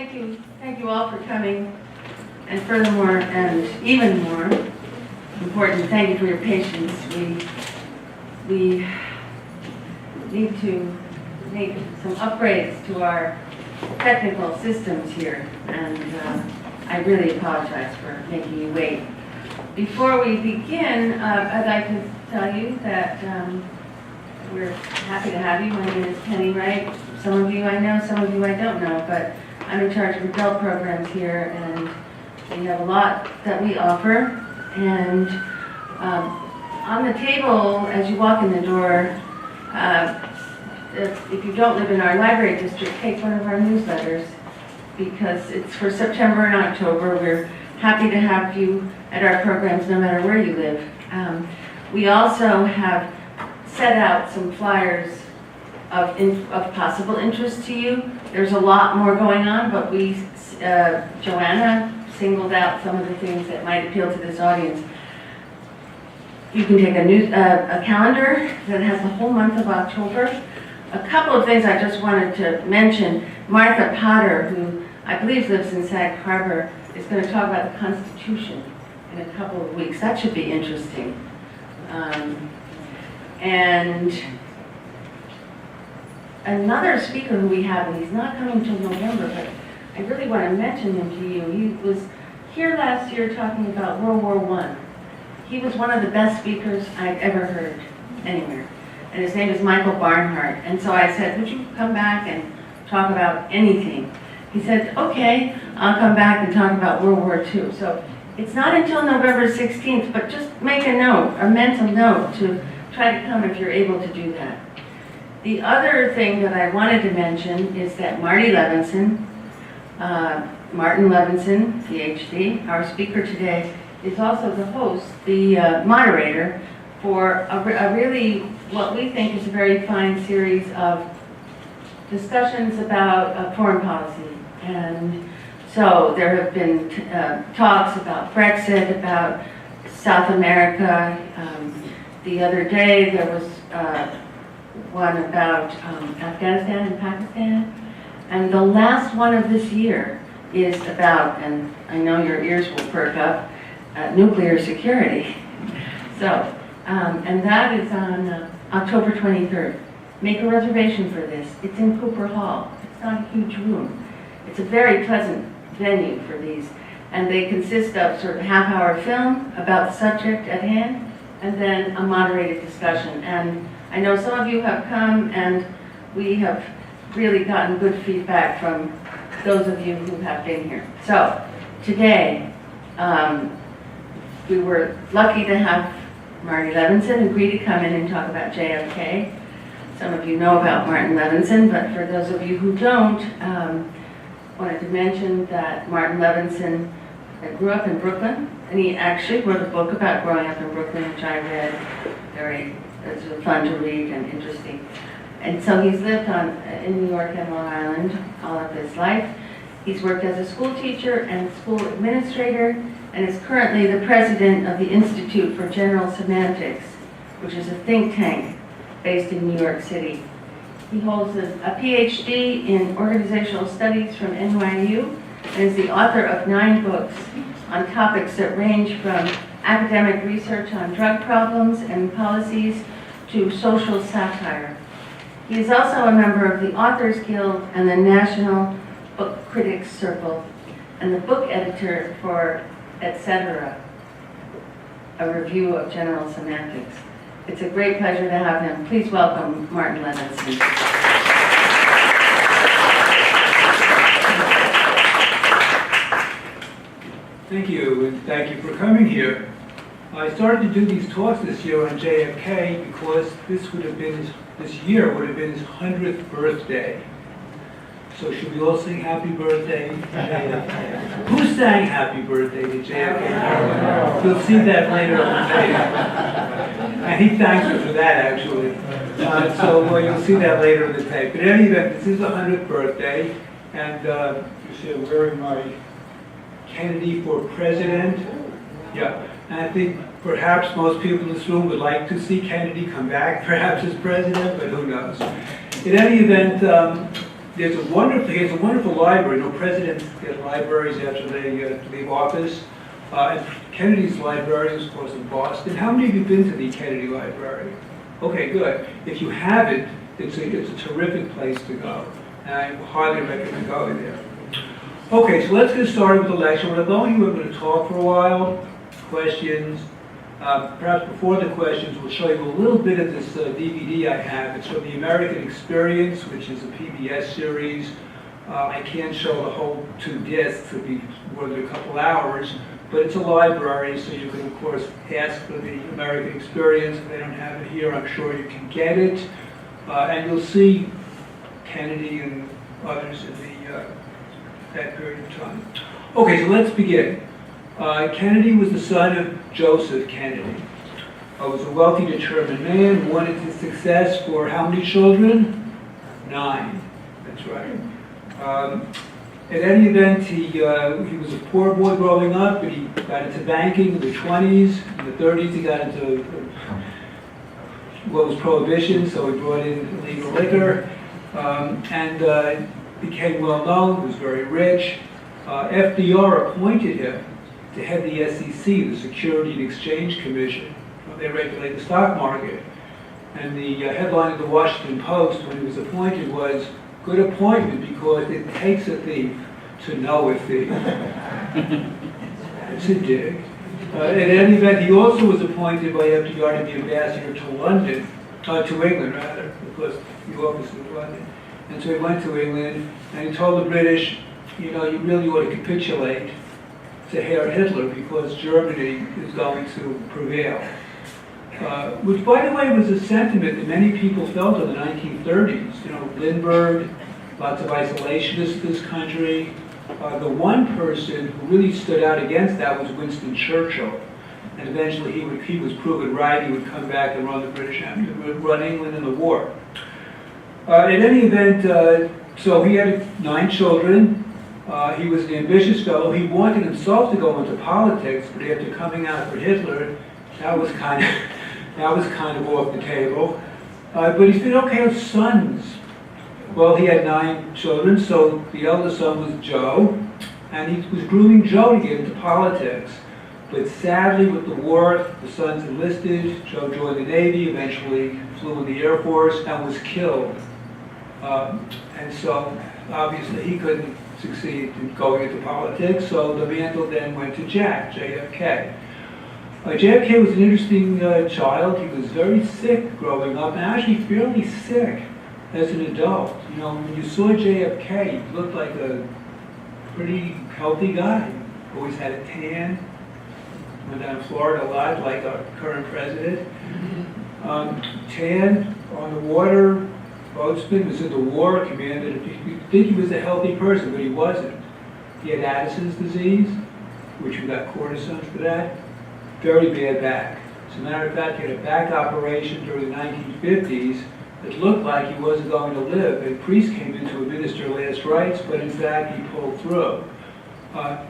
Thank you all for coming. And furthermore, and even more important, thank you for your patience. We need to make some upgrades to our technical systems here, and I really apologize for making you wait. Before we begin, I'd like to tell you that we're happy to have you. My name is Penny Wright. Some of you I know, some of you I don't know, but I'm in charge of adult programs here, and we have a lot that we offer. And on the table, as you walk in the door, if you don't live in our library district, take one of our newsletters, because it's for September and October. We're happy to have you at our programs no matter where you live. We also have set out some flyers of possible interest to you. There's a lot more going on, but Joanna singled out some of the things that might appeal to this audience. You can take a calendar that has the whole month of October. A couple of things I just wanted to mention. Martha Potter, who I believe lives in Sag Harbor, is going to talk about the Constitution in a couple of weeks. That should be interesting. And another speaker who we have, and he's not coming until November, but I really want to mention him to you. He was here last year talking about World War I. He was one of the best speakers I've ever heard anywhere. And his name is Michael Barnhart. And so I said, would you come back and talk about anything? He said, okay, I'll come back and talk about World War II. So it's not until November 16th, but just make a note, a mental note, to try to come if you're able to do that. The other thing that I wanted to mention is that Martin Levinson, Ph.D., our speaker today, is also the host, the moderator, for a really, what we think is a very fine series of discussions about foreign policy. And so there have been talks about Brexit, about South America. The other day there was one about Afghanistan and Pakistan. And the last one of this year is about, and I know your ears will perk up, nuclear security. So, and that is on October 23rd. Make a reservation for this. It's in Cooper Hall. It's not a huge room. It's a very pleasant venue for these. And they consist of sort of half-hour film about the subject at hand, and then a moderated discussion. And I know some of you have come, and we have really gotten good feedback from those of you who have been here. So today, we were lucky to have Martin Levinson agree to come in and talk about JFK. Some of you know about Martin Levinson, but for those of you who don't, wanted to mention that Martin Levinson grew up in Brooklyn, and he actually wrote a book about growing up in Brooklyn, which I read. It was fun to read and interesting. And so he's lived in New York and Long Island all of his life. He's worked as a school teacher and school administrator, and is currently the president of the Institute for General Semantics, which is a think tank based in New York City. He holds a Ph.D. in organizational studies from NYU, and is the author of 9 books on topics that range from academic research on drug problems and policies to social satire. He is also a member of the Authors Guild and the National Book Critics Circle, and the book editor for Etc., a review of general semantics. It's a great pleasure to have him. Please welcome Martin Levinson. Thank you, and thank you for coming here. I started to do these talks this year on JFK because this year would have been his 100th birthday. So should we all sing happy birthday to JFK? Who sang happy birthday to JFK? You'll see that later on the tape. And he thanks her for that, actually. So you'll see that later in the tape. But in any event, this is the 100th birthday, and you see I'm wearing my Kennedy for president. Yeah, and I think perhaps most people in this room would like to see Kennedy come back, perhaps as president, but who knows. In any event, he has a wonderful library. You know, presidents get libraries after they leave office. And Kennedy's library is, of course, in Boston. How many of you have been to the Kennedy Library? Okay, good. If you haven't, it's a terrific place to go. And I highly recommend going there. Okay, so let's get started with the lecture. We're going to talk for a while, questions. Perhaps before the questions, we'll show you a little bit of this DVD I have. It's from the American Experience, which is a PBS series. I can't show the whole 2 discs. It'll be more than a couple hours. But it's a library, so you can, of course, ask for the American Experience. If they don't have it here, I'm sure you can get it. And you'll see Kennedy and others in that period of time. Okay, so let's begin. Kennedy was the son of Joseph Kennedy. Was a wealthy, determined man, wanted his success for how many children? 9. That's right. At any event, he was a poor boy growing up, but he got into banking in the 20s. In the 30s, he got into what was prohibition, so he brought in illegal liquor, and became well known, was very rich. FDR appointed him to head the SEC, the Security and Exchange Commission. They regulate the stock market. And the headline of the Washington Post when he was appointed was, "Good appointment because it takes a thief to know a thief." It's a dig. In any event, he also was appointed by FDR to be ambassador to London, to England rather, because the office was London. And so he went to England and he told the British, you know, you really ought to capitulate to Herr Hitler because Germany is going to prevail. Which, by the way, was a sentiment that many people felt in the 1930s. You know, Lindbergh, lots of isolationists in this country. The one person who really stood out against that was Winston Churchill. And eventually he was proven right. He would come back and run the British Empire, run England in the war. In any event, so he had 9 children. He was an ambitious fellow. He wanted himself to go into politics, but after coming out for Hitler, that was kind of off the table. But he said, okay, his sons. Well, he had 9 children, so the eldest son was Joe, and he was grooming Joe to get into politics. But sadly, with the war, the sons enlisted. Joe joined the Navy, eventually flew in the Air Force, and was killed. And so, obviously, he couldn't succeed in going into politics, so the mantle then went to JFK. JFK was an interesting child. He was very sick growing up, and actually fairly sick as an adult. You know, when you saw JFK, he looked like a pretty healthy guy. Always had a tan. Went down to Florida a lot, like our current president. Tan, on the water, boatsman, was in the war, commanded. You'd think he was a healthy person, but he wasn't. He had Addison's disease, which we got cortisone for that. Very bad back. As a matter of fact, he had a back operation during the 1950s that looked like he wasn't going to live. A priest came in to administer last rites, but in fact he pulled through.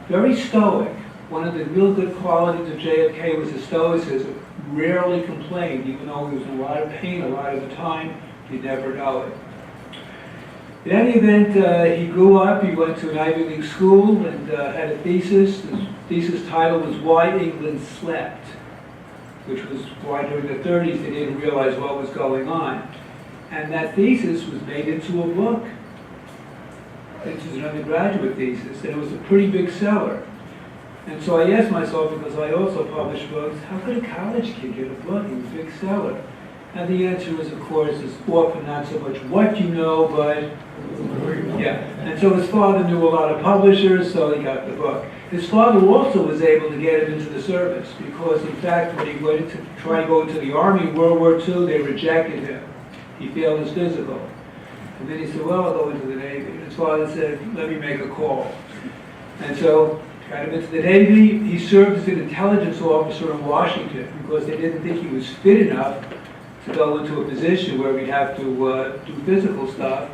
Very stoic. One of the real good qualities of JFK was his stoicism. Rarely complained, even though he was in a lot of pain a lot of the time. You'd never know it. In any event, he grew up, he went to an Ivy League school and had a thesis. His thesis title was Why England Slept, which was why during the 30s they didn't realize what was going on. And that thesis was made into a book. It was an undergraduate thesis, and it was a pretty big seller. And so I asked myself, because I also published books, how could a college kid get a book? It was a big seller. And the answer is, of course, is often not so much what you know, but yeah. And so his father knew a lot of publishers, so he got the book. His father also was able to get him into the service, because in fact, when he went to try to go into the Army in World War II, they rejected him. He failed his physical. And then he said, well, I'll go into the Navy. And his father said, let me make a call. And so got him into the Navy. He served as an intelligence officer in Washington because they didn't think he was fit enough to go into a position where we'd have to do physical stuff.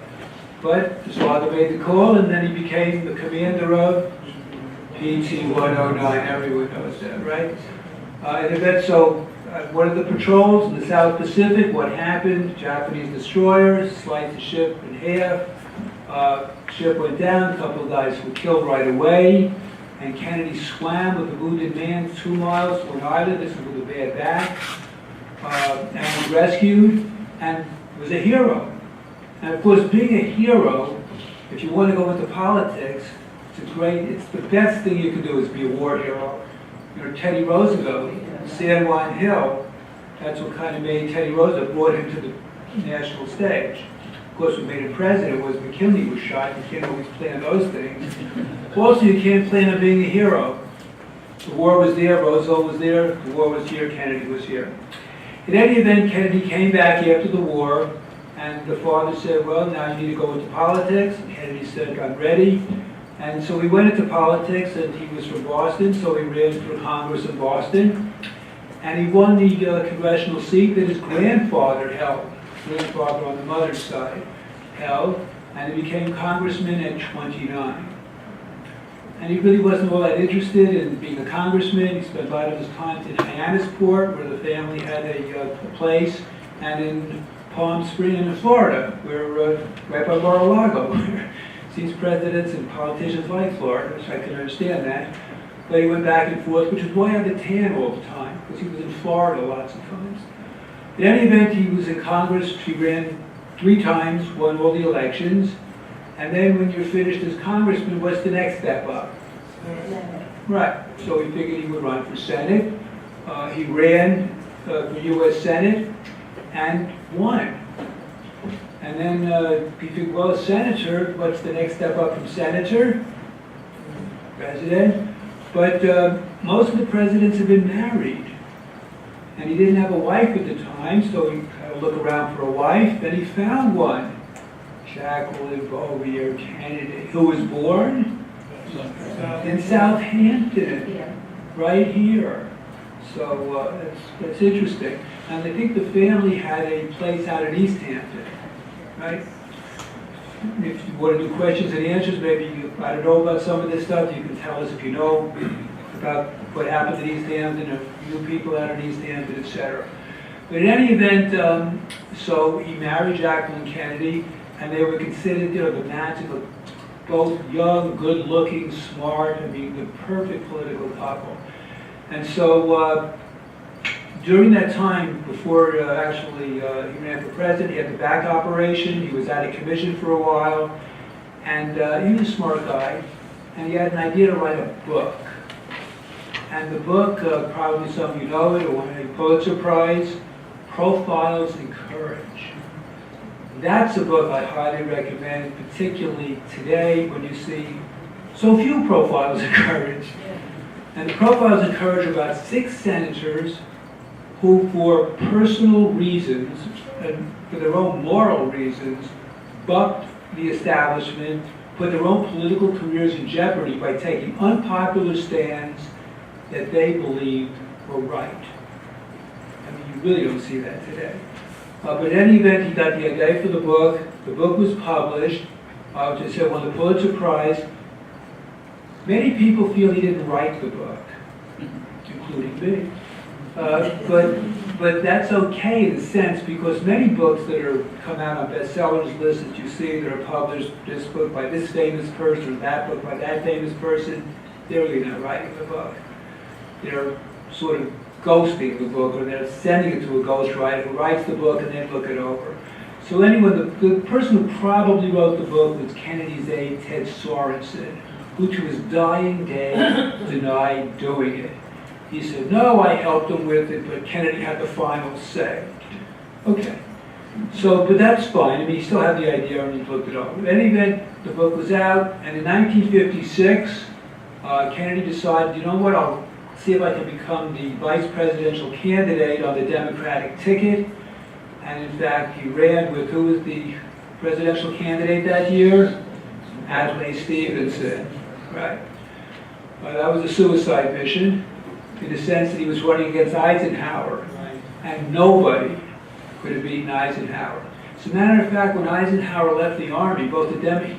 But his father made the call, and then he became the commander of PT-109. Everyone knows that, right? And then, so one of the patrols in the South Pacific, what happened? Japanese destroyers sliced the ship in half. Ship went down, a couple of guys were killed right away, and Kennedy swam with a wounded man 2 miles to an island, this was with a bad back, and was rescued, and was a hero. And of course, being a hero, if you want to go into politics, it's the best thing you can do is be a war hero. You know, Teddy Roosevelt, San Juan Hill, that's what kind of made Teddy Roosevelt, brought him to the national stage. Of course, what made him president was McKinley was shot. You can't always plan those things. Also, you can't plan on being a hero. The war was there, Roosevelt was there, the war was here, Kennedy was here. In any event, Kennedy came back after the war, and the father said, well, now you need to go into politics. And Kennedy said, I'm ready. And so he went into politics, and he was from Boston, so he ran for Congress in Boston. And he won the congressional seat that his grandfather held, grandfather on the mother's side held, and he became congressman at 29. And he really wasn't all that interested in being a congressman. He spent a lot of his time in Hyannisport, where the family had a place, and in Palm Springs in Florida, where right by Mar-a-Lago, where these presidents and politicians like Florida, which I can understand that. But he went back and forth, which is why I had the tan all the time, because he was in Florida lots of times. In any event, he was in Congress. He ran 3 times, won all the elections. And then when you're finished as congressman, what's the next step up? Right. So he figured he would run for Senate. He ran for U.S. Senate and won. And then he figured, well, senator, what's the next step up from senator? President. But most of the presidents have been married. And he didn't have a wife at the time, so he had to look around for a wife, and he found one. Jacqueline Bouvier Kennedy, who was born in Southampton, right here. So that's interesting. And I think the family had a place out in East Hampton, right? If you want to do questions and answers, maybe I don't know about some of this stuff, you can tell us if you know about what happened in East Hampton, or new people out in East Hampton, etc. But in any event, so he married Jacqueline Kennedy, and they were considered, you know, the magical, both young, good-looking, smart, I mean, the perfect political couple. And so during that time, before actually he ran for president, he had the back operation, he was out of commission for a while, and he was a smart guy, and he had an idea to write a book. And the book, probably some of you know it, it won a Pulitzer Prize, Profiles in Courage. That's a book I highly recommend, particularly today when you see so few profiles in courage. And the profiles in courage are about 6 senators who, for personal reasons and for their own moral reasons, bucked the establishment, put their own political careers in jeopardy by taking unpopular stands that they believed were right. I mean, you really don't see that today. But in any event, he got the idea for the book. The book was published. Which I said won the Pulitzer Prize. Many people feel he didn't write the book, including me. But that's okay in a sense, because many books that are come out on bestsellers lists that you see that are published, this book by this famous person, or that book by that famous person, they're really not writing the book. They're sort of ghosting the book, or they're sending it to a ghostwriter who writes the book and then look it over. So anyway, the person who probably wrote the book was Kennedy's aide, Ted Sorensen, who to his dying day denied doing it. He said, no, I helped him with it, but Kennedy had the final say. Okay. So, but that's fine. I mean, he still had the idea and he looked it over. In any event, the book was out, and in 1956, Kennedy decided, you know what, I'll see if I can become the vice presidential candidate on the Democratic ticket. And in fact, he ran with, who was the presidential candidate that year? Adlai Stevenson, right? That was a suicide mission, in the sense that he was running against Eisenhower, and nobody could have beaten Eisenhower. As a matter of fact, when Eisenhower left the army, both the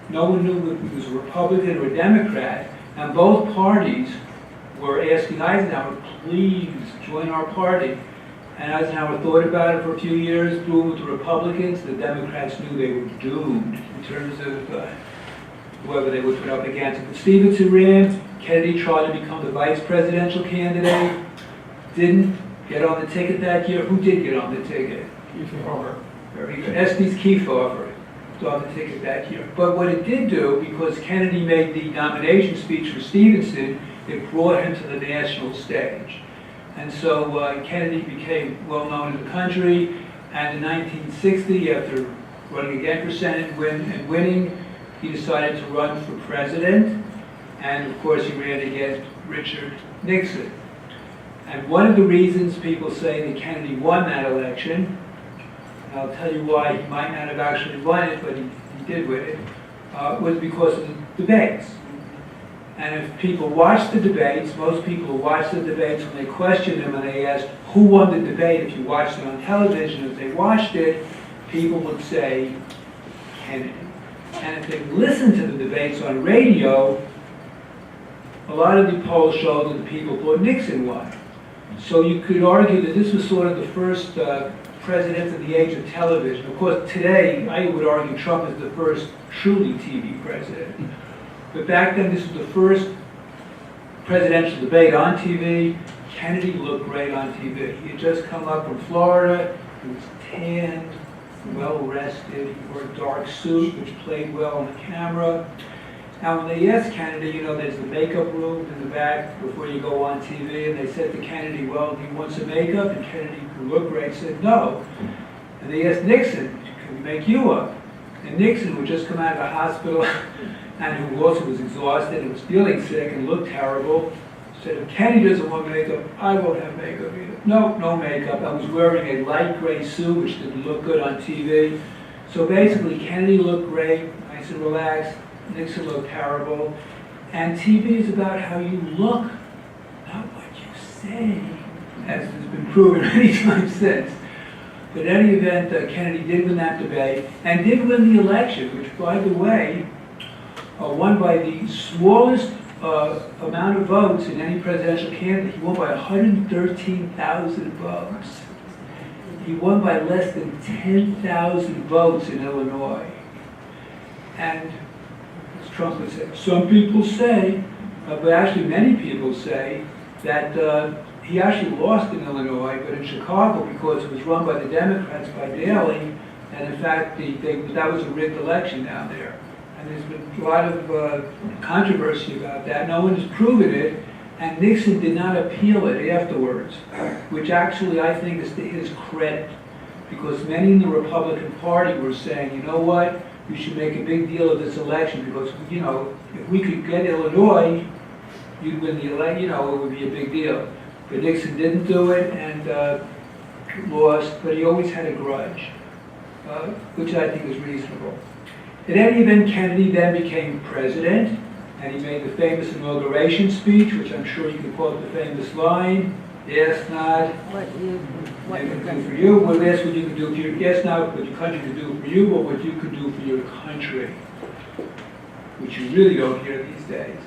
no one knew if he was a Republican or a Democrat, and both parties were asking Eisenhower, please join our party. And Eisenhower thought about it for a few years, blew with the Republicans. The Democrats knew they were doomed in terms of whoever they would put up against. But Stevenson ran. Kennedy tried to become the vice presidential candidate. Didn't get on the ticket that year. Who did get on the ticket? Kiefer. Very good. Estes Kiefer was on the ticket that year. But what it did do, because Kennedy made the nomination speech for Stevenson, it brought him to the national stage. And so Kennedy became well known in the country, and in 1960, after running again for Senate and winning, he decided to run for president, and of course he ran against Richard Nixon. And one of the reasons people say that Kennedy won that election, and I'll tell you why he might not have actually won it, but he did win it, was because of the debates. And if people watch the debates, most people who watch the debates, when they question them and they ask who won the debate, if you watched it on television, if they watched it, people would say Kennedy. And if they listened to the debates on radio, a lot of the polls showed that the people thought Nixon won. So you could argue that this was sort of the first president in the age of television. Of course, today, I would argue Trump is the first truly TV president. But back then, this was the first presidential debate on TV. Kennedy looked great on TV. He had just come up from Florida. He was tanned, well-rested. He wore a dark suit, which played well on the camera. Now, when they asked Kennedy, you know, there's the makeup room in the back before you go on TV, and they said to Kennedy, well, do you want some makeup? And Kennedy, who looked great, said no. And they asked Nixon, can we make you up? And Nixon, who had just come out of the hospital, and who also was exhausted and was feeling sick and looked terrible, said, if Kennedy doesn't want makeup, I won't have makeup either. No, no makeup. I was wearing a light gray suit, which didn't look good on TV. So basically, Kennedy looked great, nice and relaxed. Nixon looked terrible. And TV is about how you look, not what you say, as has been proven many times since. But in any event, Kennedy did win that debate, and did win the election, which, by the way, won by the smallest amount of votes in any presidential candidate. He won by 113,000 votes. He won by less than 10,000 votes in Illinois. And as Trump would say, some people say, but actually many people say, that he actually lost in Illinois, but in Chicago, because it was run by the Democrats, by Daley, and in fact, that was a rigged election down there. And there's been a lot of controversy about that. No one has proven it, and Nixon did not appeal it afterwards, which actually I think is to his credit, because many in the Republican Party were saying, you know what, we should make a big deal of this election, because, you know, if we could get Illinois, you'd win the election, you know, it would be a big deal. But Nixon didn't do it and lost, but he always had a grudge, which I think is reasonable. In any event, Kennedy then became president, and he made the famous inauguration speech, which I'm sure you can quote the famous line, yes, not what you can do for you, well, that's what you can do for your, yes, not what your country can do for you, but what you can do for your country, which you really don't hear these days.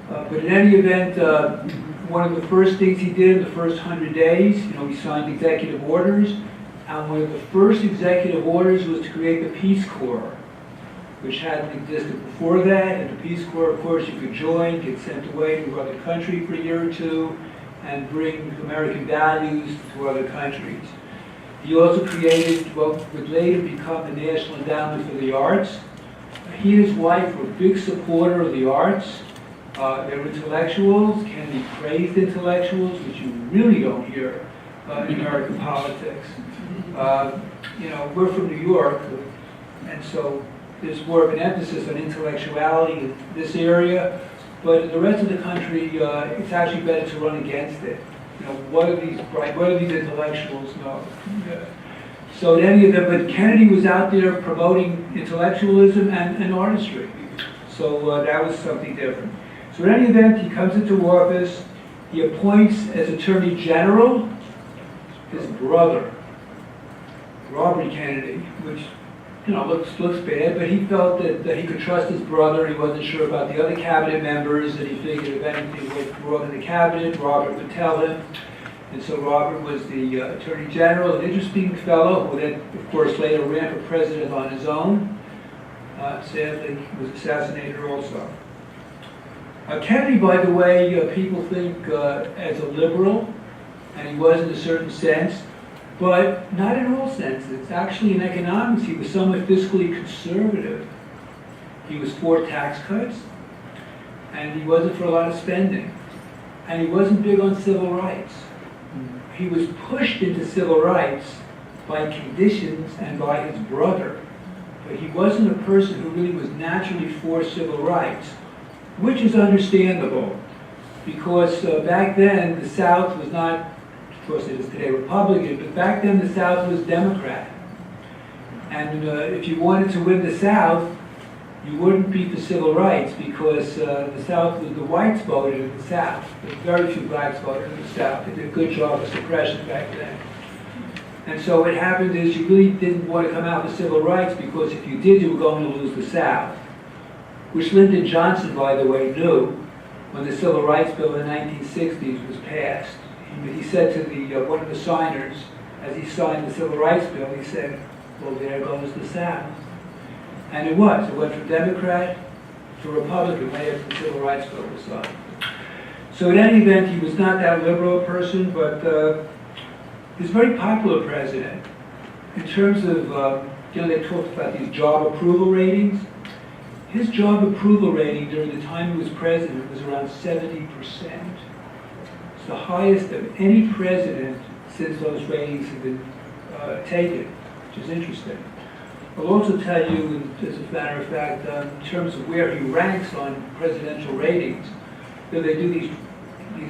But in any event, one of the first things he did in the first 100 days, you know, he signed executive orders, and one of the first executive orders was to create the Peace Corps, which hadn't existed before that. And the Peace Corps, of course, you could join, get sent away to another country for a year or two, and bring American values to other countries. He also created what would later become the National Endowment for the Arts. He and his wife were big supporters of the arts. They were intellectuals. Kennedy praised intellectuals, which you really don't hear in American politics. You know, we're from New York, and so there's more of an emphasis on intellectuality in this area, but in the rest of the country, it's actually better to run against it. You know, what are these intellectuals know? So in any event, but Kennedy was out there promoting intellectualism and artistry. So that was something different. So in any event, he comes into office, he appoints as Attorney General his brother, Robert Kennedy, which, you know, looks bad, but he felt that he could trust his brother. He wasn't sure about the other cabinet members, and he figured if anything went wrong in the cabinet, Robert would tell him. And so Robert was the Attorney General, an interesting fellow who then, of course, later ran for president on his own. Sadly, he was assassinated also. Kennedy, by the way, people think as a liberal, and he was in a certain sense, but not in all senses. Actually, in economics, he was somewhat fiscally conservative. He was for tax cuts, and he wasn't for a lot of spending. And he wasn't big on civil rights. He was pushed into civil rights by conditions and by his brother. But he wasn't a person who really was naturally for civil rights, which is understandable, because back then the South was not, of course it is today, Republican, but back then the South was Democrat. And if you wanted to win the South, you wouldn't be for civil rights, because the South was, the whites voted in the South. There were very few blacks voted in the South. They did a good job of suppression back then. And so what happened is you really didn't want to come out with civil rights, because if you did, you were going to lose the South. Which Lyndon Johnson, by the way, knew when the Civil Rights Bill in the 1960s was passed. He said to the one of the signers, as he signed the Civil Rights Bill, he said, well, there goes the South. And it was. It went from Democrat to Republican right after the Civil Rights Bill was signed. So in any event, he was not that liberal a person, but he was a very popular president. In terms of, they talked about these job approval ratings. His job approval rating during the time he was president was around 70%. It's the highest of any president since those ratings have been taken, which is interesting. I'll also tell you, as a matter of fact, in terms of where he ranks on presidential ratings, they do these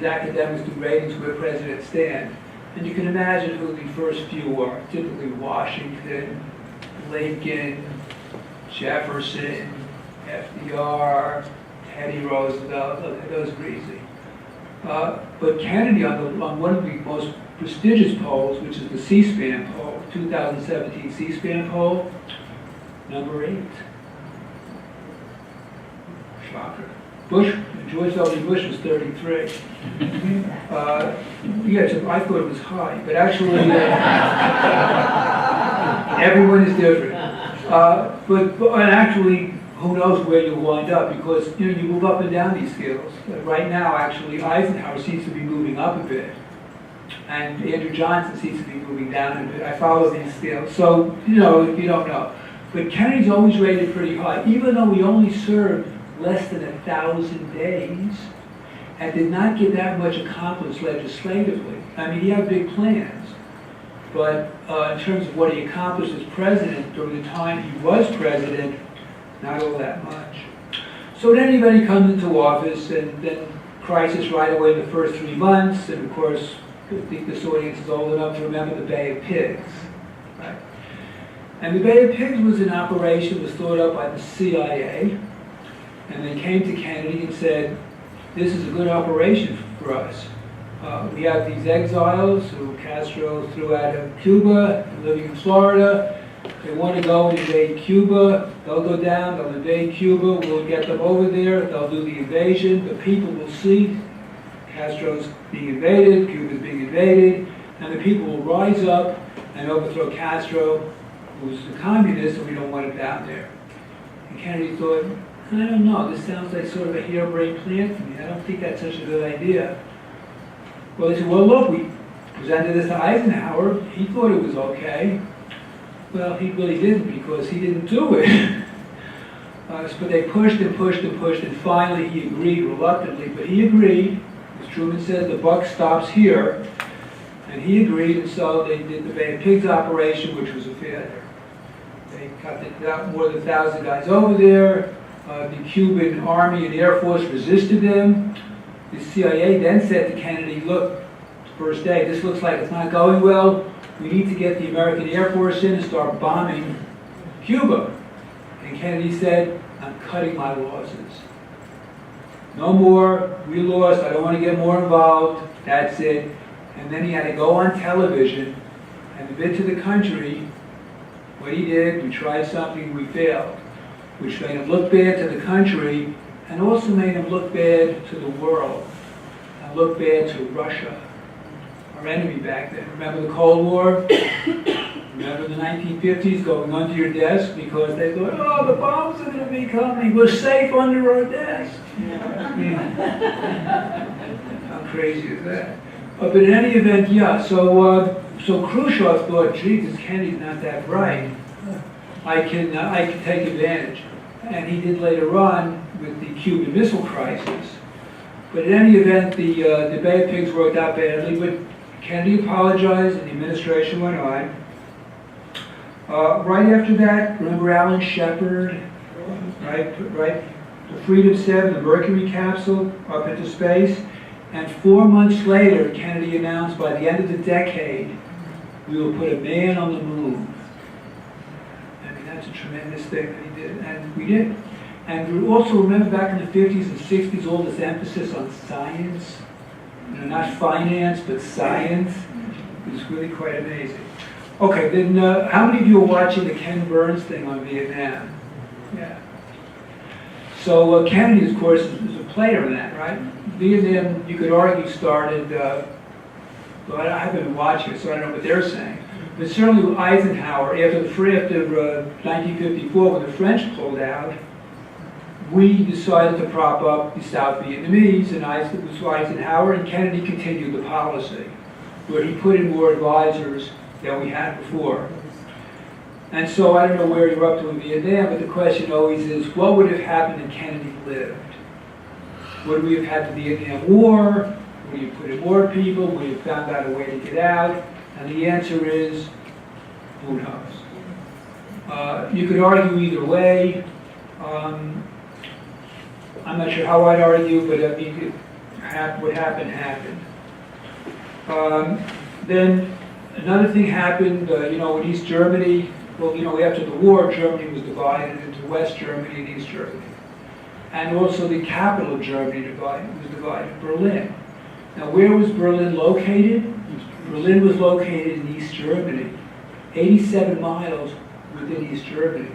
academics do ratings where presidents stand. And you can imagine who the first few are, typically Washington, Lincoln, Jefferson, FDR, Teddy Roosevelt, those are easy. But Kennedy, on one of the most prestigious polls, which is the C-SPAN poll, 2017 C-SPAN poll, number 8. Shocker. George W. Bush was 33. So I thought it was high, but actually, everyone is different. But actually, who knows where you'll wind up, because you move up and down these scales. Right now, actually, Eisenhower seems to be moving up a bit, and Andrew Johnson seems to be moving down a bit. I follow these scales, so you don't know. But Kennedy's always rated pretty high, even though he only served less than 1,000 days and did not get that much accomplished legislatively. I mean, he had big plans, but in terms of what he accomplished as president during the time he was president, not all that much. So then anybody comes into office, and then crisis right away in the first 3 months, and of course, I think this audience is old enough to remember the Bay of Pigs, right? And the Bay of Pigs was an operation that was thought up by the CIA, and they came to Kennedy and said, this is a good operation for us. We have these exiles who Castro threw out of Cuba, living in Florida. They want to go and invade Cuba. They'll go down, they'll invade Cuba, we'll get them over there, they'll do the invasion. The people will see Castro's being invaded, Cuba's being invaded, and the people will rise up and overthrow Castro, who's a communist, and we don't want him down there. And Kennedy thought, I don't know, this sounds like sort of a harebrained plan to me. I don't think that's such a good idea. Well, they said, well, look, we presented this to Eisenhower. He thought it was okay. Well, he really didn't, because he didn't do it. But they pushed and pushed and pushed, and finally he agreed reluctantly. But he agreed. As Truman said, the buck stops here. And he agreed, and so they did the Bay of Pigs operation, which was a failure. They got more than 1,000 guys over there. The Cuban Army and Air Force resisted them. The CIA then said to Kennedy, look, first day, this looks like it's not going well. We need to get the American Air Force in and start bombing Cuba. And Kennedy said, I'm cutting my losses. No more, we lost, I don't want to get more involved, that's it. And then he had to go on television and admit to the country what he did. We tried something, we failed, which made him look bad to the country and also made him look bad to the world and look bad to Russia. our enemy back then. Remember the Cold War? Remember the 1950s going under your desk because they thought, oh, the bombs are going to be coming. We're safe under our desk. How crazy is that? But in any event, yeah. So Khrushchev thought, Jesus, Kennedy's not that bright. I can take advantage, and he did later on with the Cuban Missile Crisis. But in any event, the Bay of Pigs worked out badly. But Kennedy apologized, and the administration went on. Right after that, remember Alan Shepard, right? The Freedom 7, the Mercury capsule up into space. And 4 months later, Kennedy announced by the end of the decade, we will put a man on the moon. I mean, that's a tremendous thing that he did, and we did. And we also remember back in the 50s and 60s, all this emphasis on science, not finance, but science. It was really quite amazing. Okay, then how many of you are watching the Ken Burns thing on Vietnam? Yeah. So Kennedy, of course, is a player in that, right? Vietnam, you could argue, started, well, I haven't been watching it, so I don't know what they're saying. But certainly Eisenhower, after 1954, when the French pulled out, we decided to prop up the South Vietnamese, and Eisenhower and Kennedy continued the policy, where he put in more advisors than we had before. And so I don't know where you're up to in Vietnam, but the question always is, what would have happened if Kennedy lived? Would we have had the Vietnam War? Would you put in more people? Would you have found out a way to get out? And the answer is, who knows? You could argue either way. I'm not sure how I'd argue, but I mean, what happened, happened. Then another thing happened, in East Germany. Well, after the war, Germany was divided into West Germany and East Germany. And also the capital of Germany was divided, Berlin. Now, where was Berlin located? Berlin was located in East Germany, 87 miles within East Germany.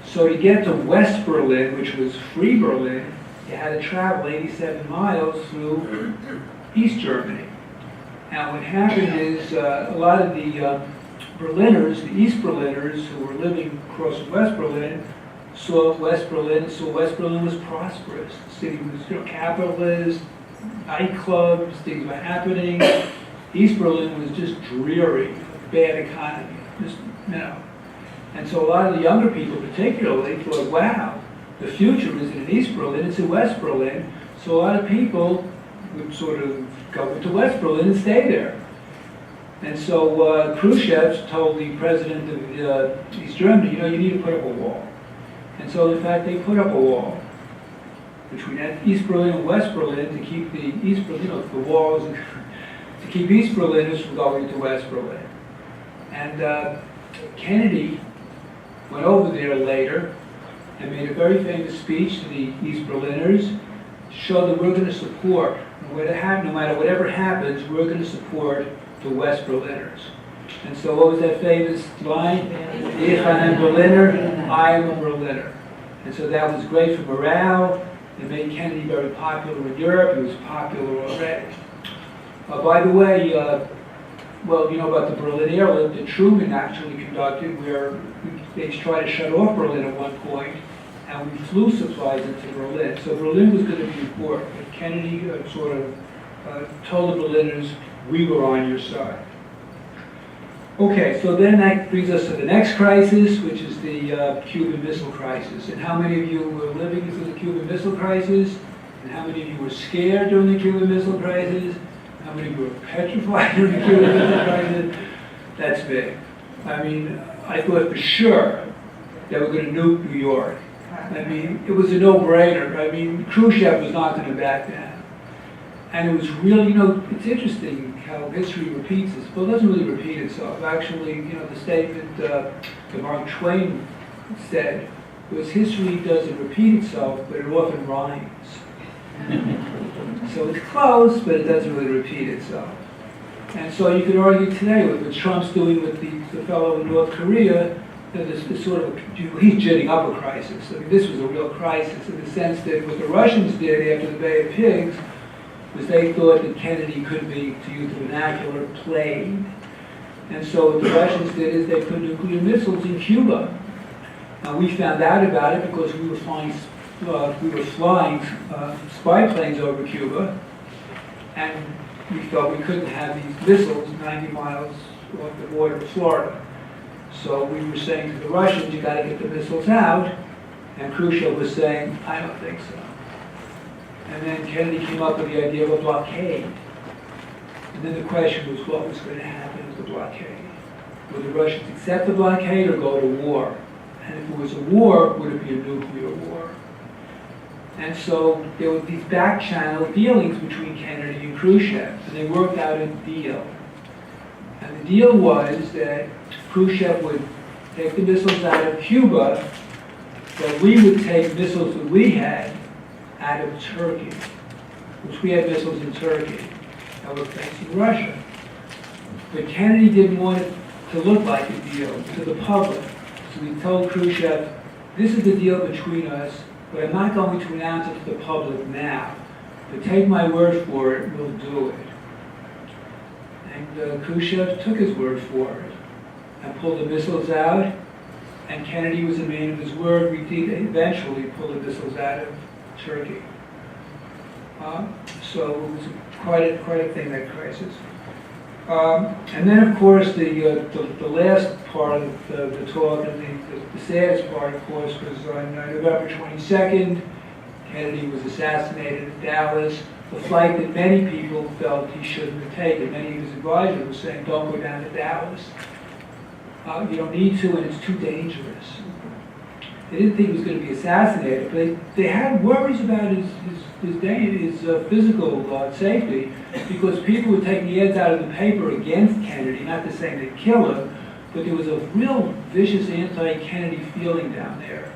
So to get to West Berlin, which was Free Berlin, you had to travel 87 miles through East Germany. Now, what happened is a lot of the Berliners, the East Berliners, who were living across from West Berlin, saw West Berlin was prosperous. The city was capitalist, nightclubs, things were happening. East Berlin was just dreary, bad economy, And so a lot of the younger people particularly thought, wow, the future isn't in East Berlin, it's in West Berlin. So a lot of people would sort of go into West Berlin and stay there. And so Khrushchev told the president of East Germany, you need to put up a wall. And so in fact they put up a wall between East Berlin and West Berlin to keep the East Berlin, the walls, to keep East Berliners from going to West Berlin. And Kennedy went over there later and made a very famous speech to the East Berliners to show that we're going to support, no matter whatever happens, we're going to support the West Berliners. And so what was that famous line? Ich bin Berliner, I am a Berliner. And so that was great for morale. It made Kennedy very popular in Europe. He was popular already. By the way, well, you know about the Berlin airlift that Truman actually conducted, where they tried to shut off Berlin at one point, and we flew supplies into Berlin. So Berlin was going to be important. But Kennedy sort of told the Berliners, we were on your side. Okay, so then that brings us to the next crisis, which is the Cuban Missile Crisis. And how many of you were living through the Cuban Missile Crisis? And how many of you were scared during the Cuban Missile Crisis? How many of you were petrified during the Cuban Missile Crisis? That's big. I mean, I thought for sure they were going to nuke New York. I mean, it was a no-brainer. I mean, Khrushchev was not going to back down. And it was really, it's interesting how history repeats itself. Well, it doesn't really repeat itself. Actually, the statement that Mark Twain said was history doesn't repeat itself, but it often rhymes. So it's close, but it doesn't really repeat itself. And so you could argue today with what Trump's doing with the fellow in North Korea, this sort of, he's ginning up a crisis. I mean, this was a real crisis in the sense that what the Russians did after the Bay of Pigs was they thought that Kennedy could be, to use the vernacular, played. And so what the Russians did is they put nuclear missiles in Cuba. Now we found out about it because we were flying spy planes over Cuba, and we felt we couldn't have these missiles 90 miles off the border of Florida. So we were saying to the Russians, you got to get the missiles out, and Khrushchev was saying, I don't think so. And then Kennedy came up with the idea of a blockade. And then the question was, what was going to happen with the blockade? Would the Russians accept the blockade or go to war? And if it was a war, would it be a nuclear war? And so there were these back-channel dealings between Kennedy and Khrushchev, and they worked out a deal. And the deal was that Khrushchev would take the missiles out of Cuba, but we would take missiles that we had out of Turkey, which we had missiles in Turkey that were facing Russia. But Kennedy didn't want it to look like a deal to the public. So we told Khrushchev, this is the deal between us, but I'm not going to announce it to the public now. But take my word for it, we'll do it. And Khrushchev took his word for it and pulled the missiles out. And Kennedy was a man of his word. We did eventually pull the missiles out of Turkey. So it was quite a thing, that crisis. And then, of course, the last part of the talk, and the saddest part, of course, was on November 22nd. Kennedy was assassinated in Dallas, a flight that many people felt he shouldn't have taken. Many of his advisors were saying, don't go down to Dallas. You don't need to, and it's too dangerous. They didn't think he was going to be assassinated, but they had worries about his physical safety, because people were taking the ads out of the paper against Kennedy, not to say they'd kill him, but there was a real vicious anti-Kennedy feeling down there,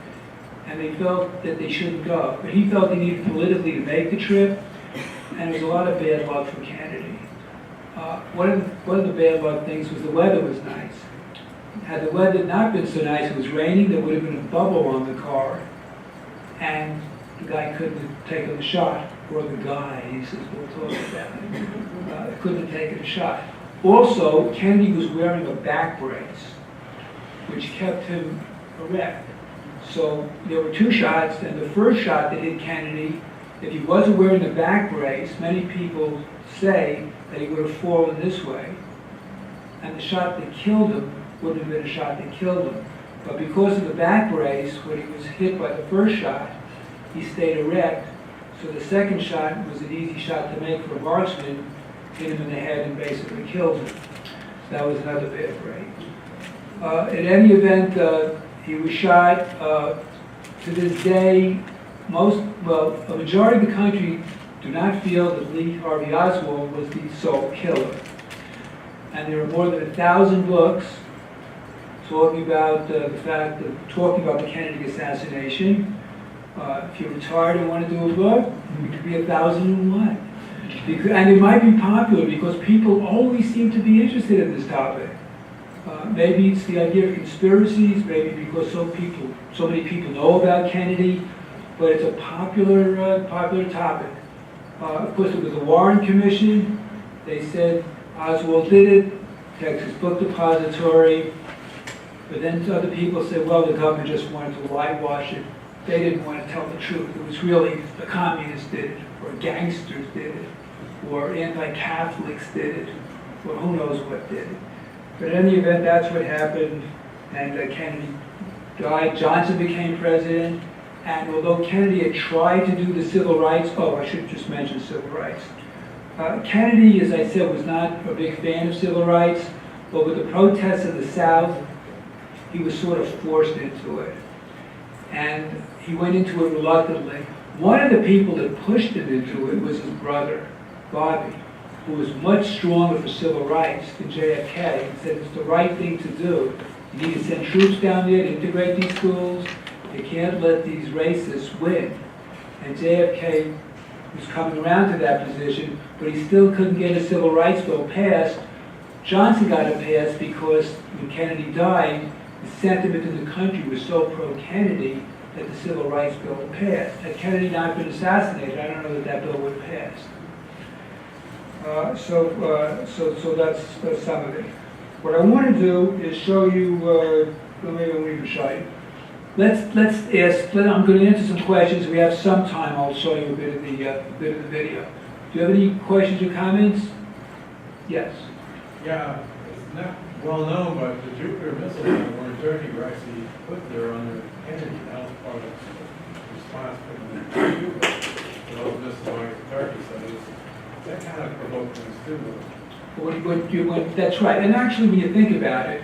and they felt that they shouldn't go. But he felt he needed politically to make the trip, and there was a lot of bad luck for Kennedy. One of the bad luck things was the weather was nice. Had the weather not been so nice, it was raining, there would have been a bubble on the car, and the guy couldn't have taken the shot, or the guys, as we'll talk about, couldn't have taken a shot. Also, Kennedy was wearing a back brace, which kept him erect. So there were two shots, and the first shot that hit Kennedy, if he wasn't wearing the back brace, many people say that he would have fallen this way, and the shot that killed him wouldn't have been a shot that killed him. But because of the back brace, when he was hit by the first shot, he stayed erect, so the second shot was an easy shot to make for a marksman, hit him in the head and basically killed him. So that was another bad break. In any event, he was shot. To this day, a majority of the country do not feel that Lee Harvey Oswald was the sole killer. And there are more than 1,000 books talking about talking about the Kennedy assassination. If you're retired and want to do a book, it could be 1,001. And it might be popular because people always seem to be interested in this topic. Maybe it's the idea of conspiracies, maybe because so many people know about Kennedy, but it's a popular topic. Of course, there was a Warren Commission. They said Oswald did it, Texas Book Depository. But then other people said, well, the government just wanted to whitewash it. They didn't want to tell the truth. It was really the communists did it, or gangsters did it, or anti-Catholics did it, or who knows what did it. But in any event, that's what happened, and Kennedy died. Johnson became president, and although Kennedy had tried to do the civil rights, I should just mention civil rights. Kennedy, as I said, was not a big fan of civil rights, but with the protests in the South, he was sort of forced into it. And he went into it reluctantly. One of the people that pushed him into it was his brother, Bobby, who was much stronger for civil rights than JFK, and said it's the right thing to do. You need to send troops down there to integrate these schools. You can't let these racists win. And JFK was coming around to that position, but he still couldn't get a civil rights bill passed. Johnson got it passed because when Kennedy died, the sentiment in the country was so pro-Kennedy that the civil rights bill passed. Had Kennedy not been assassinated, I don't know that that bill would have passed. So that's some of it. What I want to do is show you, maybe I'll even show you. I'm going to answer some questions. We have some time. I'll show you a bit of the video. Do you have any questions or comments? Yes. Yeah, it's not well known, but the Jupiter missiles that were in Turkey were actually put there under Kennedy. That was part of the response to Cuba. Those missiles going to Turkey, so that kind of provoked things too. That's right. And actually, when you think about it,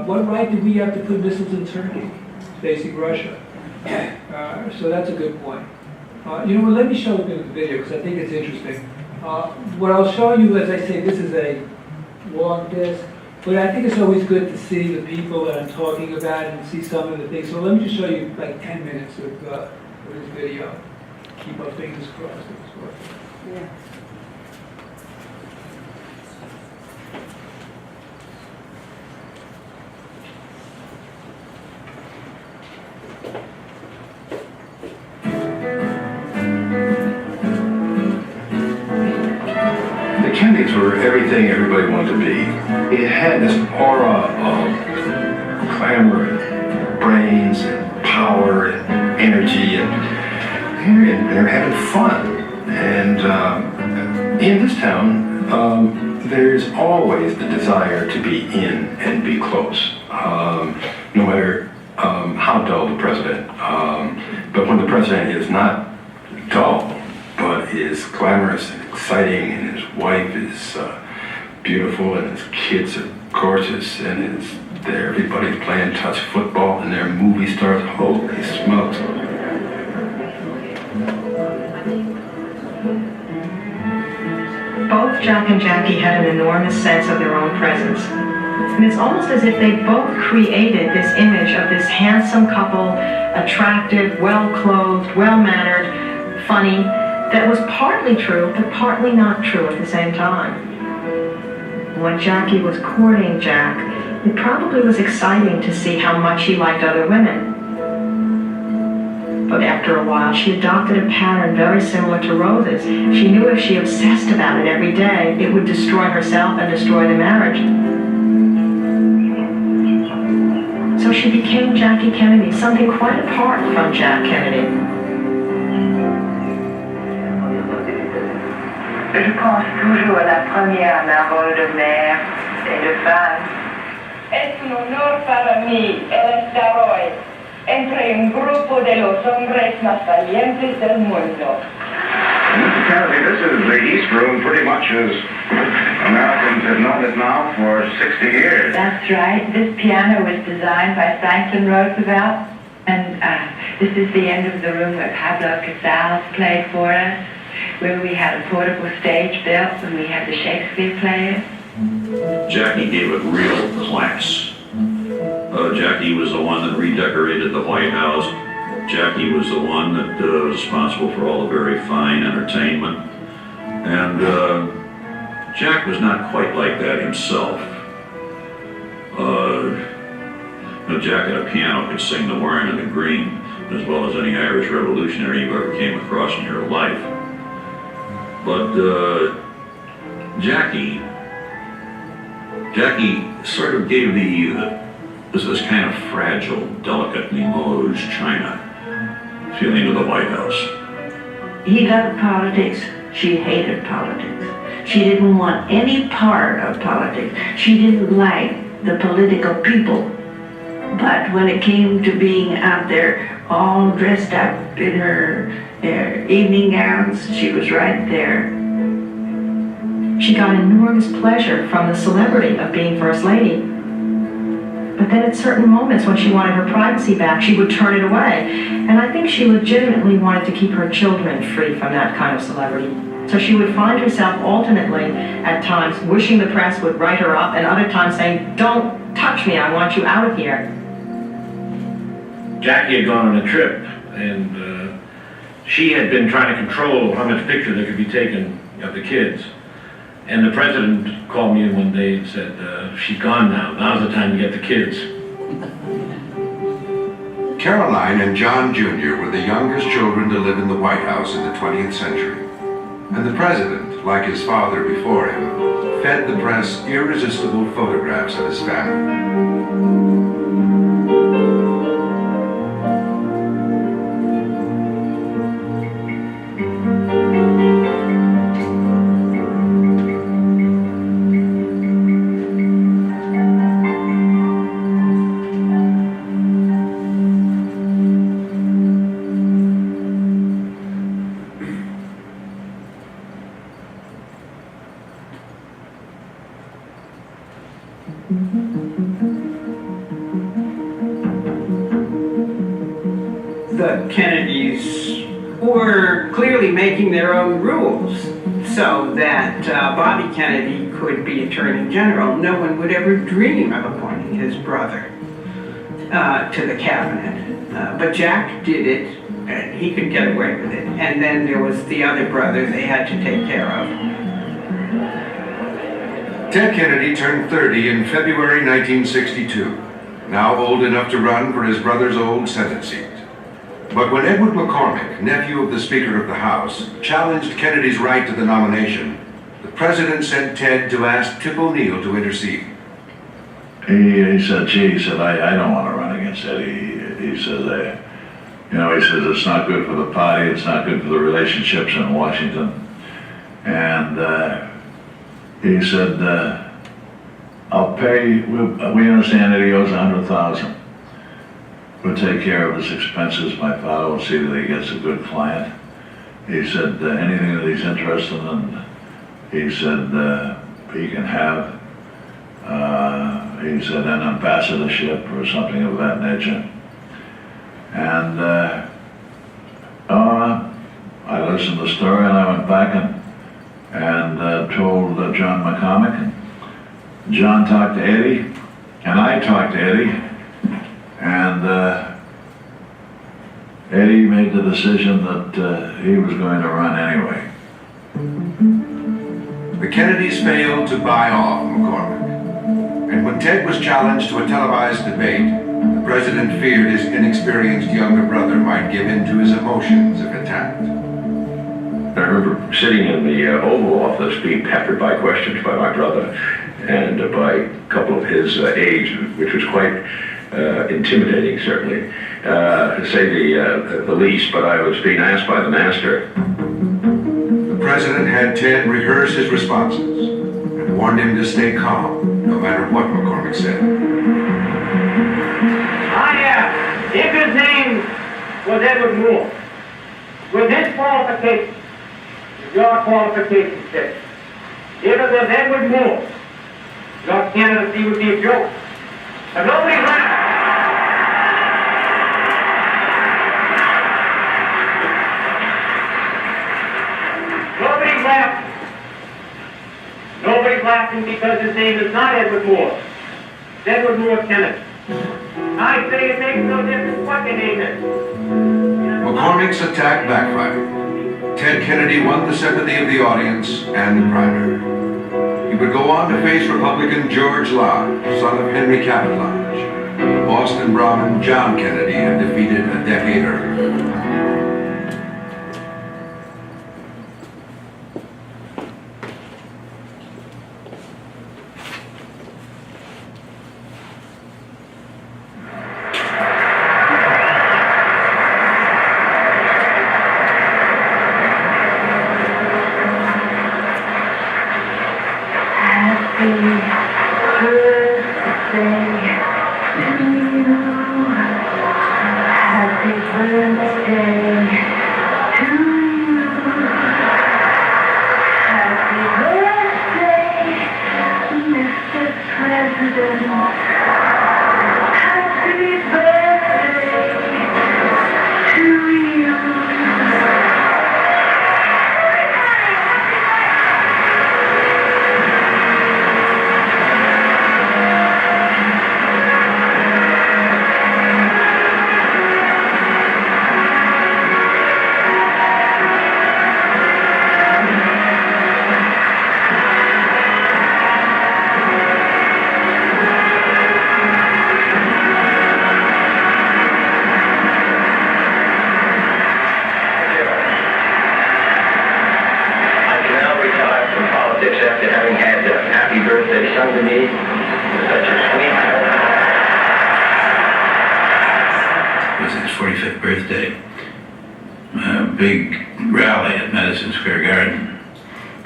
what right did we have to put missiles in Turkey? Facing Russia. So that's a good point. Let me show a bit of the video because I think it's interesting. What I'll show you, as I say, this is a long disc, but I think it's always good to see the people that I'm talking about and see some of the things. So let me just show you like 10 minutes of this video. Keep our fingers crossed. Yeah. The Kennedys were everything everybody wanted to be. It had this aura of glamour and brains and power and energy, and they're having fun. And in this town, there's always the desire to be in and be close, no matter how dull the president. But when the president is not dull, but is glamorous and exciting, and his wife is beautiful, and his kids are gorgeous, and everybody's playing touch football, and their movie stars. Holy smokes! Both Jack and Jackie had an enormous sense of their own presence. And it's almost as if they both created this image of this handsome couple, attractive, well-clothed, well-mannered, funny, that was partly true, but partly not true at the same time. When Jackie was courting Jack, it probably was exciting to see how much he liked other women. But after a while, she adopted a pattern very similar to Rose's. She knew if she obsessed about it every day, it would destroy herself and destroy the marriage. So she became Jackie Kennedy, something quite apart from Jack Kennedy. Je pense toujours à la première marole de mère et de femme. Es un honor para mí el estar hoy entre un grupo de los hombres más valientes del mundo. Mr. Kennedy, this is the East Room pretty much as Americans have known it now for 60 years. That's right. This piano was designed by Franklin Roosevelt, and this is the end of the room where Pablo Casals played for us, where we had a portable stage built when we had the Shakespeare players. Jackie gave it real class. Jackie was the one that redecorated the White House. Jackie was the one that was responsible for all the very fine entertainment. And Jack was not quite like that himself. Jack had a piano, could sing the Wearing of the Green as well as any Irish revolutionary you ever came across in your life. But Jackie sort of gave this kind of fragile, delicate Limoges china feeling to the White House. He loved politics. She hated politics. She didn't want any part of politics. She didn't like the political people. But when it came to being out there all dressed up in her evening gowns, she was right there. She got enormous pleasure from the celebrity of being First Lady. But then at certain moments when she wanted her privacy back, she would turn it away. And I think she legitimately wanted to keep her children free from that kind of celebrity. So she would find herself alternately, at times, wishing the press would write her up, and other times saying, "Don't touch me, I want you out of here." Jackie had gone on a trip, and she had been trying to control how much picture there could be taken of the kids. And the president called me in one day and said, she's gone now. Now's the time to get the kids. Caroline and John Jr. were the youngest children to live in the White House in the 20th century. And the president, like his father before him, fed the press irresistible photographs of his family. The Kennedys were clearly making their own rules so that Bobby Kennedy could be Attorney General. No one would ever dream of appointing his brother to the cabinet. But Jack did it, and he could get away with it. And then there was the other brother they had to take care of. Ted Kennedy turned 30 in February 1962, now old enough to run for his brother's old Senate seat. But when Edward McCormick, nephew of the Speaker of the House, challenged Kennedy's right to the nomination, the president sent Ted to ask Tip O'Neill to intercede. He said, gee, he said, I don't want to run against Eddie. He says, he says, it's not good for the party, it's not good for the relationships in Washington. And he said, I'll pay, we understand that he owes $100,000. We'll take care of his expenses. My father will see that he gets a good client. He said, anything that he's interested in, he said, he can have. He said, an ambassadorship or something of that nature. And I listened to the story, and I went back and told John McCormick. And John talked to Eddie, and I talked to Eddie. And Eddie made the decision that he was going to run anyway. The Kennedys failed to buy off McCormick. And when Ted was challenged to a televised debate, the president feared his inexperienced younger brother might give in to his emotions if attacked. I remember sitting in the Oval Office being peppered by questions by my brother and by a couple of his aides, which was quite intimidating, certainly, to say the least, but I was being asked by the master. The president had Ted rehearse his responses and warned him to stay calm, no matter what McCormick said. If his name was Edward Moore, with his qualifications, your qualifications fit. If it was Edward Moore, your candidacy would be a joke. If nobody's left. Nobody's laughing because his name is not Edward Moore. It's Edward Moore Kennedy. I say it makes no difference what the name is. McCormick's attack backfired. Ted Kennedy won the sympathy of the audience and the primary. He would go on to face Republican George Lodge, son of Henry Cabot Lodge, the Boston Brahmin John Kennedy had defeated a decade earlier. Happy birthday. big rally at Madison Square Garden,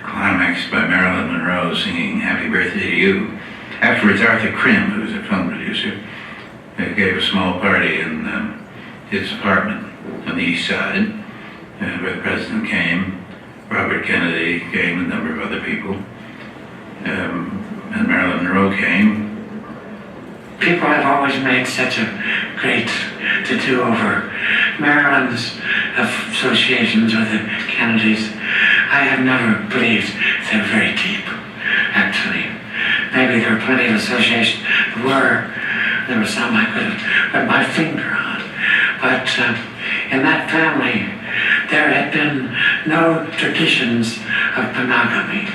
climaxed by Marilyn Monroe singing Happy Birthday to You. Afterwards, Arthur Krim, who was a film producer, gave a small party in his apartment on the East Side, where the president came. Robert Kennedy came, a number of other people, and Marilyn Monroe came. People have always made such a great to-do over Maryland's associations with the Kennedys. I have never believed they're very deep, actually. Maybe there were plenty of associations. There were some I could have put my finger on. But in that family, there had been no traditions of monogamy.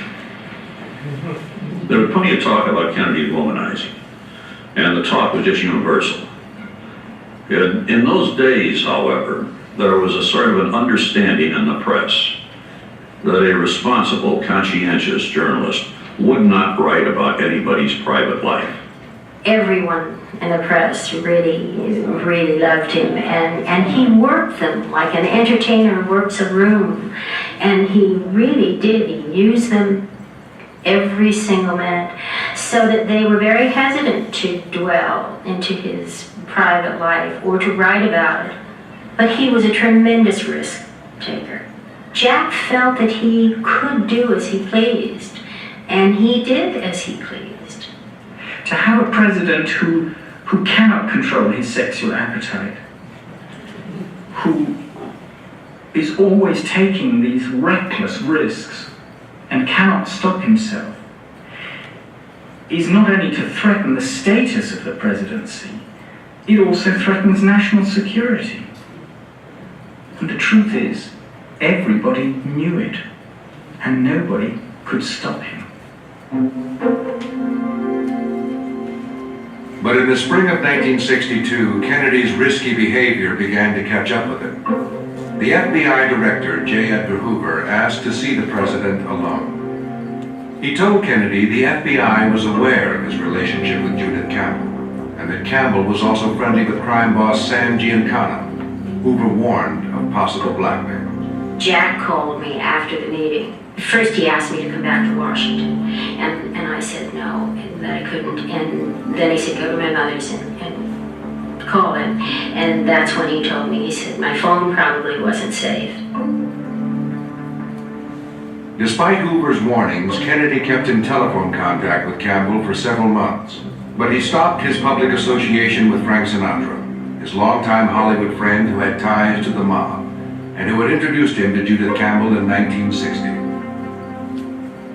There was plenty of talk about Kennedy womanizing, and the talk was just universal. In those days, however, there was a sort of an understanding in the press that a responsible, conscientious journalist would not write about anybody's private life. Everyone in the press really loved him, and he worked them like an entertainer works a room, and he really did. He used them every single minute, so that they were very hesitant to dwell into his private life or to write about it. But he was a tremendous risk taker. Jack felt that he could do as he pleased, and he did as he pleased. To have a president who cannot control his sexual appetite, who is always taking these reckless risks and cannot stop himself, is not only to threaten the status of the presidency, it also threatens national security. And the truth is, everybody knew it, and nobody could stop him. But in the spring of 1962, Kennedy's risky behavior began to catch up with him. The FBI director, J. Edgar Hoover, asked to see the president alone. He told Kennedy the FBI was aware of his relationship with Judith Campbell, and that Campbell was also friendly with crime boss Sam Giancana. Hoover warned of possible blackmail. Jack called me after the meeting. First he asked me to come back to Washington, and I said no, and that I couldn't. And then he said, go to my mother's and call him. And that's when he told me, he said, my phone probably wasn't safe. Despite Hoover's warnings, Kennedy kept in telephone contact with Campbell for several months. But he stopped his public association with Frank Sinatra, his longtime Hollywood friend who had ties to the mob, and who had introduced him to Judith Campbell in 1960.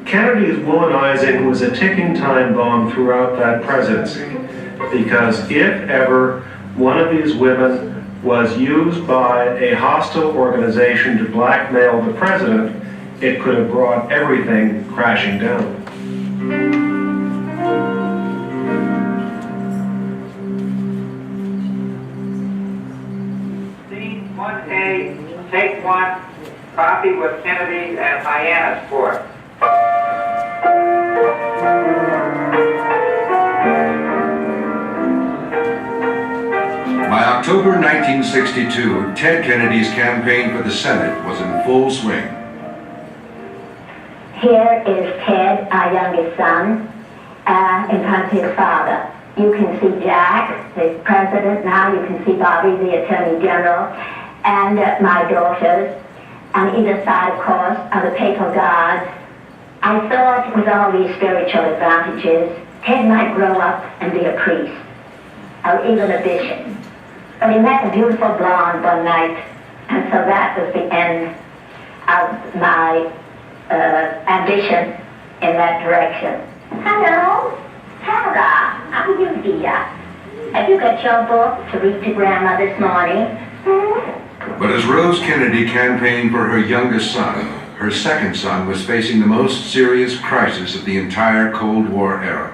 Kennedy's womanizing was a ticking time bomb throughout that presidency, because if ever one of these women was used by a hostile organization to blackmail the president, it could have brought everything crashing down. Scene 1A, take 1, coffee with Kennedy at Hyannisport. By October 1962, Ted Kennedy's campaign for the Senate was in full swing. Here is Ted, our youngest son, in front of his father. You can see Jack, the president now. You can see Bobby, the attorney general, and my daughters. On either side, of course, are the papal guards. I thought with all these spiritual advantages, Ted might grow up and be a priest, or even a bishop. But he met a beautiful blonde one night, and so that was the end of my ambition in that direction. Hello, Tara, how are you, dear? Have you got your book to read to Grandma this morning? But as Rose Kennedy campaigned for her youngest son, her second son was facing the most serious crisis of the entire Cold War era.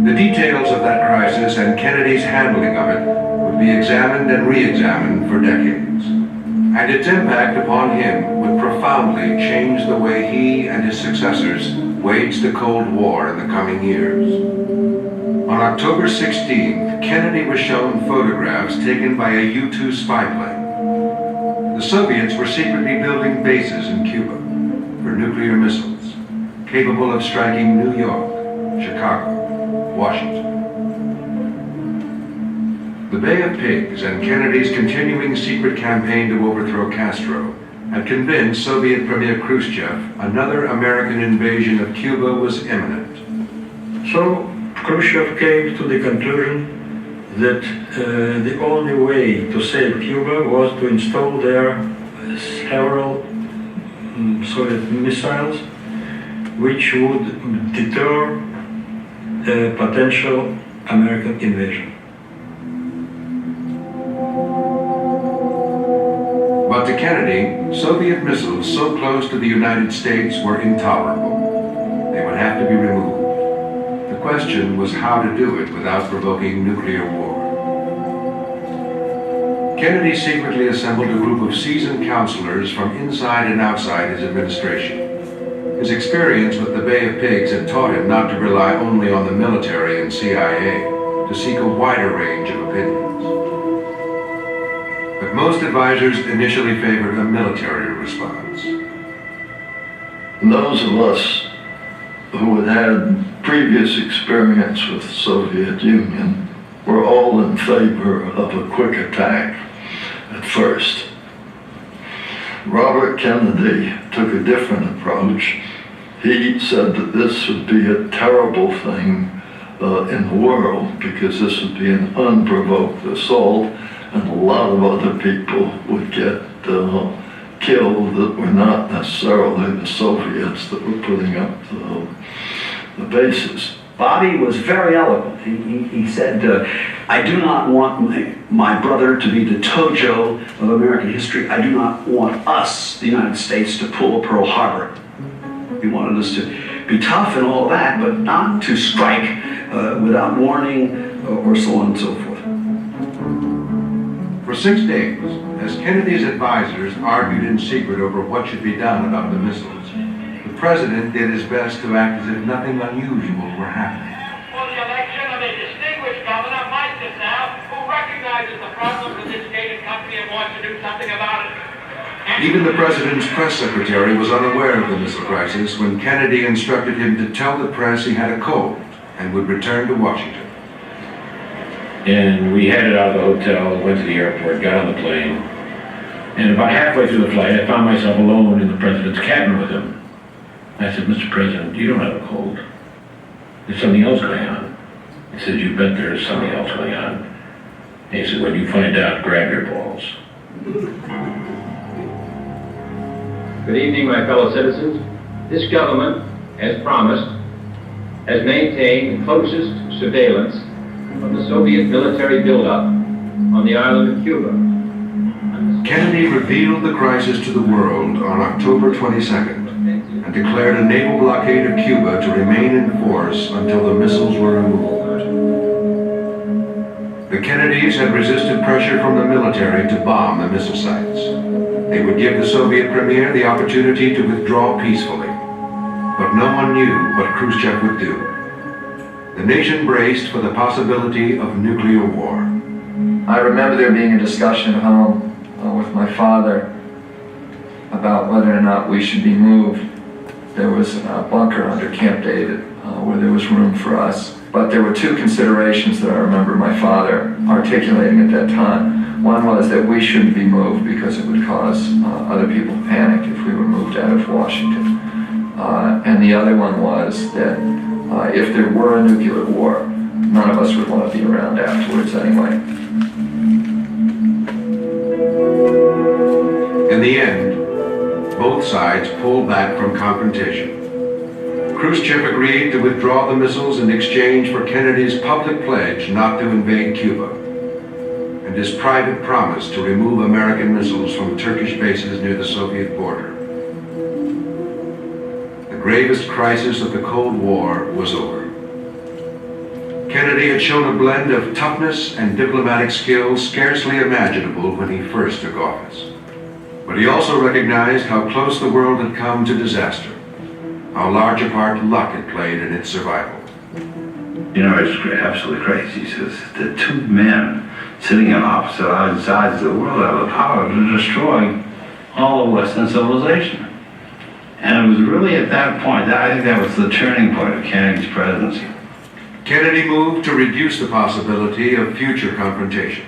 The details of that crisis and Kennedy's handling of it would be examined and re-examined for decades. And its impact upon him would profoundly change the way he and his successors waged the Cold War in the coming years. On October 16th, Kennedy was shown photographs taken by a U-2 spy plane. The Soviets were secretly building bases in Cuba for nuclear missiles, capable of striking New York, Chicago, Washington. The Bay of Pigs and Kennedy's continuing secret campaign to overthrow Castro had convinced Soviet Premier Khrushchev another American invasion of Cuba was imminent. So Khrushchev came to the conclusion that the only way to save Cuba was to install there several Soviet missiles which would deter a potential American invasion. But to Kennedy, Soviet missiles so close to the United States were intolerable. They would have to be removed. The question was how to do it without provoking nuclear war. Kennedy secretly assembled a group of seasoned counselors from inside and outside his administration. His experience with the Bay of Pigs had taught him not to rely only on the military and CIA, to seek a wider range of opinions. But most advisors initially favored a military response. Those of us who had had previous experience with the Soviet Union were all in favor of a quick attack at first. Robert Kennedy took a different approach. He said that this would be a terrible thing in the world because this would be an unprovoked assault and a lot of other people would get killed that were not necessarily the Soviets that were putting up the bases. Bobby was very eloquent. He said, I do not want my brother to be the Tojo of American history. I do not want us, the United States, to pull a Pearl Harbor. He wanted us to be tough and all that, but not to strike without warning or so on and so forth. For 6 days, as Kennedy's advisors argued in secret over what should be done about the missiles, the president did his best to act as if nothing unusual were happening. For the election of a distinguished governor, Mike now, who recognizes the problems of this state and country and wants to do something about it. Even the president's press secretary was unaware of the missile crisis when Kennedy instructed him to tell the press he had a cold and would return to Washington. And we headed out of the hotel, went to the airport, got on the plane, and about halfway through the flight, I found myself alone in the president's cabin with him. I said, Mr. President, you don't have a cold. There's something else going on. He said, you bet there's something else going on. And he said, when you find out, grab your balls. Good evening, my fellow citizens. This government, as promised, has maintained the closest surveillance of the Soviet military buildup on the island of Cuba. Kennedy revealed the crisis to the world on October 22nd and declared a naval blockade of Cuba to remain in force until the missiles were removed. The Kennedys had resisted pressure from the military to bomb the missile sites. They would give the Soviet premier the opportunity to withdraw peacefully, but no one knew what Khrushchev would do. The nation braced for the possibility of nuclear war. I remember there being a discussion at home with my father about whether or not we should be moved. There was a bunker under Camp David where there was room for us. But there were two considerations that I remember my father articulating at that time. One was that we shouldn't be moved because it would cause other people to panic if we were moved out of Washington. And the other one was that if there were a nuclear war, none of us would want to be around afterwards anyway. In the end, both sides pulled back from confrontation. Khrushchev agreed to withdraw the missiles in exchange for Kennedy's public pledge not to invade Cuba, and his private promise to remove American missiles from Turkish bases near the Soviet border. The gravest crisis of the Cold War was over. Kennedy had shown a blend of toughness and diplomatic skill scarcely imaginable when he first took office. But he also recognized how close the world had come to disaster, how large a part luck had played in its survival. You know, it's absolutely crazy. He says, the two men sitting on opposite sides of the world have the power to destroy all of Western civilization. And it was really at that point, I think that was the turning point of Kennedy's presidency. Kennedy moved to reduce the possibility of future confrontation.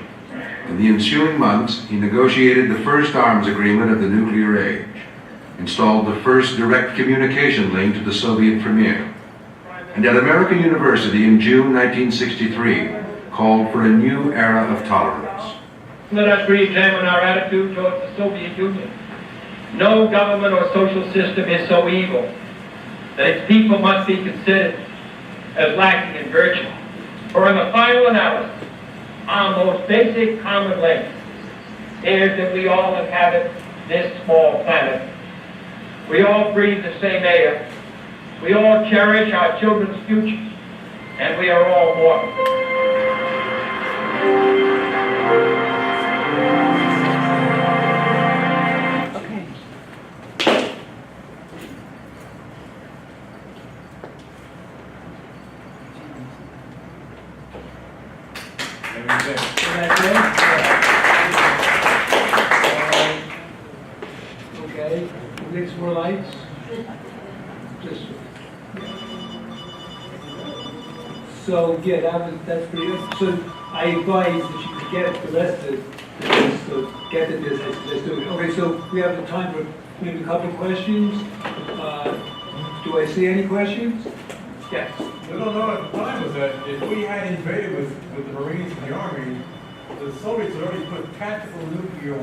In the ensuing months, he negotiated the first arms agreement of the nuclear age, installed the first direct communication link to the Soviet Premier, and at American University in June 1963, called for a new era of tolerance. Let us re-examine our attitude towards the Soviet Union. No government or social system is so evil that its people must be considered as lacking in virtue. For in the final analysis, our most basic common link is that we all inhabit this small planet. We all breathe the same air. We all cherish our children's future. And we are all mortal. Okay, next more lights. Just so yeah, that's pretty good. So I advise that you could get the rest of this, so get the business, just do it. Okay, so we have the time for maybe a couple of questions. Do I see any questions? Yes. We don't know at the time was that if we had invaded with the Marines and the Army, the Soviets had already put tactical nuclear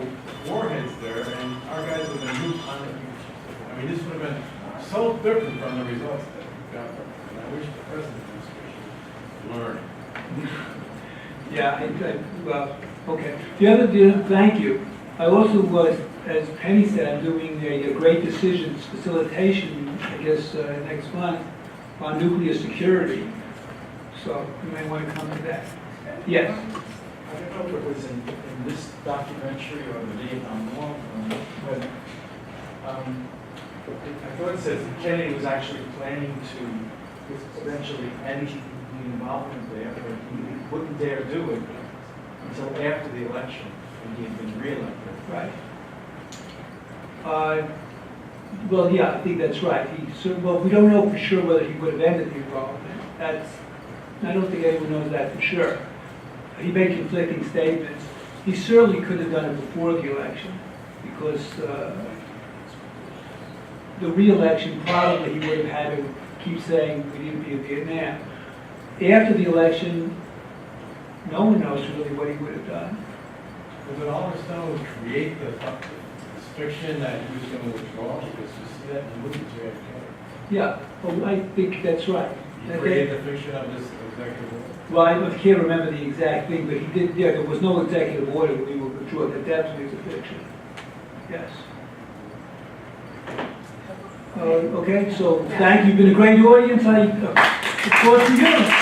warheads there, and our guys would have been nuked on the beach. I mean, this would have been so different from the results that we got. And I wish the president would learn. Yeah, well, okay. Thank you. I also was, as Penny said, I'm doing a great decisions facilitation, I guess, next month on nuclear security. So you may want to come to that. Yes. I don't know if it was in this documentary or the Vietnam War, but I thought it says that Kennedy was actually planning to eventually end the involvement there, but he wouldn't dare do it until after the election when he had been reelected. Right. Well, yeah, I think that's right. Well, we don't know for sure whether he would have ended the involvement. I don't think anyone knows that for sure. He made conflicting statements. He certainly could have done it before the election, because the re-election probably he would have had to keep saying we need to be in Vietnam. After the election, no one knows really what he would have done. Was it all his done to create the fiction that he was going to withdraw? Because you see that in the movie JFK. Yeah, well, I think that's right. He created the fiction of this executive order. Well, I can't remember the exact thing, but he did, yeah, there was no executive order when we were withdrawn. That definitely is a fiction. Yes. Okay, so thank you. You've been a great audience. I look forward to you.